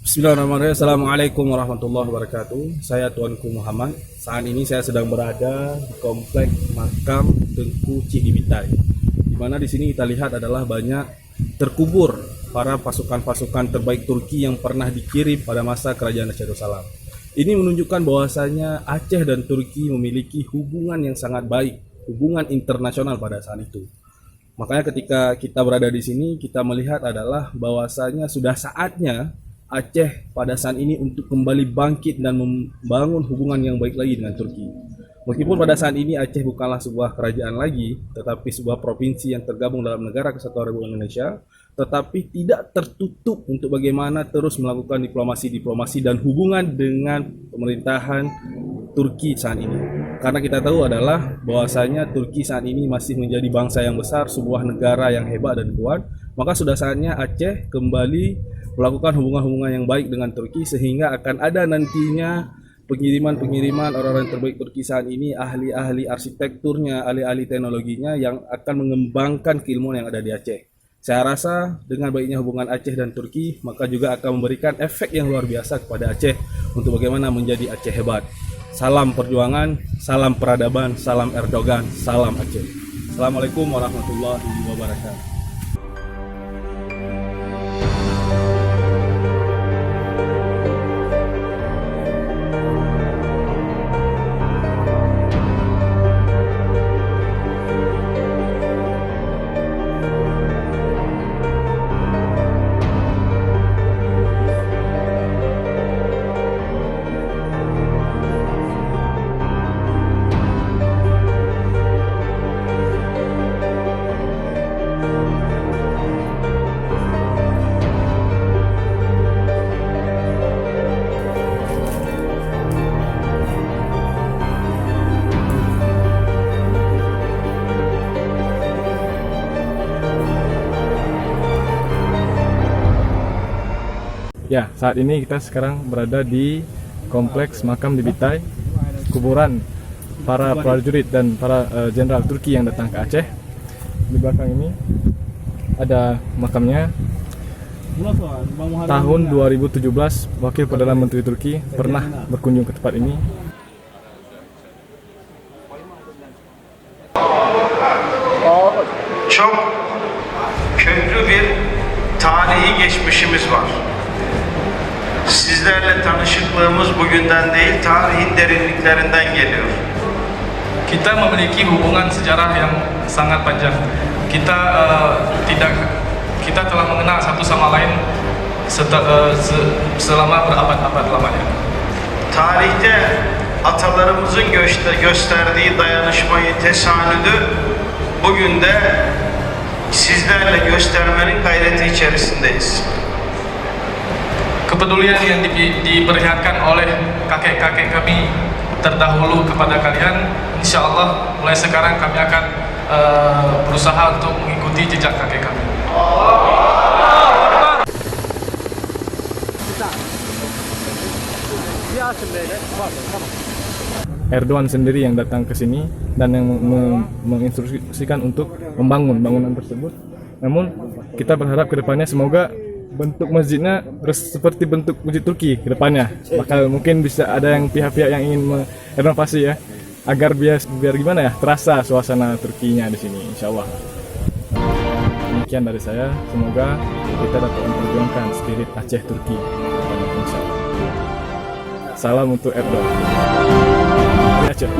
Bismillahirrahmanirrahim. Assalamualaikum warahmatullahi wabarakatuh. Saya Tuanku Muhammad. Saat ini saya sedang berada di komplek makam Tengku Cidibitai. Di mana di sini kita lihat adalah banyak terkubur para pasukan-pasukan terbaik Turki yang pernah dikirim pada masa Kerajaan Aceh Darussalam. Ini menunjukkan bahwasanya Aceh dan Turki memiliki hubungan yang sangat baik, hubungan internasional pada saat itu. Makanya ketika kita berada di sini, kita melihat adalah bahwasanya sudah saatnya Aceh pada saat ini untuk kembali bangkit dan membangun hubungan yang baik lagi dengan Turki. Meskipun pada saat ini Aceh bukanlah sebuah kerajaan lagi, tetapi sebuah provinsi yang tergabung dalam Negara Kesatuan Republik Indonesia, tetapi tidak tertutup untuk bagaimana terus melakukan diplomasi dan hubungan dengan pemerintahan Turki saat ini. Karena kita tahu adalah bahwasanya Turki saat ini masih menjadi bangsa yang besar, sebuah negara yang hebat dan kuat. Maka sudah saatnya Aceh kembali melakukan hubungan-hubungan yang baik dengan Turki, sehingga akan ada nantinya pengiriman orang-orang terbaik Turki saat ini, ahli-ahli arsitekturnya, ahli-ahli teknologinya yang akan mengembangkan keilmuan yang ada di Aceh. Saya rasa dengan baiknya hubungan Aceh dan Turki, maka juga akan memberikan efek yang luar biasa kepada Aceh untuk bagaimana menjadi Aceh hebat. Salam perjuangan, salam peradaban, salam Erdogan, salam Aceh. Assalamualaikum warahmatullahi wabarakatuh. Ya, saat ini kita sekarang berada di kompleks makam Dibitai, kuburan para prajurit dan para jenderal Turki yang datang ke Aceh. Di belakang ini ada makamnya. Tahun 2017, Wakil Perdana Menteri Turki pernah berkunjung ke tempat ini. Çok köklü bir tarihi geçmişimiz var. Sizlerle tanışıklığımız bugünden değil, tarihin derinliklerinden geliyor. Kita memiliki hubungan sejarah yang sangat panjang. Kita telah mengenal satu sama lain selama berabad-abad lamanya. Tarihte atalarımızın gösterdiği dayanışmayı, tesanüdü bugün de sizlerle göstermenin gayreti içerisindeyiz. Kepedulian yang diperlihatkan oleh kakek-kakek kami terdahulu kepada kalian, insya Allah mulai sekarang kami akan berusaha untuk mengikuti jejak kakek kami. Erdogan sendiri yang datang ke sini dan yang menginstruksikan untuk membangun bangunan tersebut. Namun kita berharap ke depannya semoga bentuk masjidnya seperti bentuk masjid Turki ke depannya. Bakal mungkin bisa ada yang pihak-pihak yang ingin merenovasi ya, agar biar gimana ya, terasa suasana Turkinya di sini insyaallah. Demikian dari saya, semoga kita dapat memperjuangkan spirit Aceh Turki. Insyaallah. Salam untuk Erdogan. Aceh.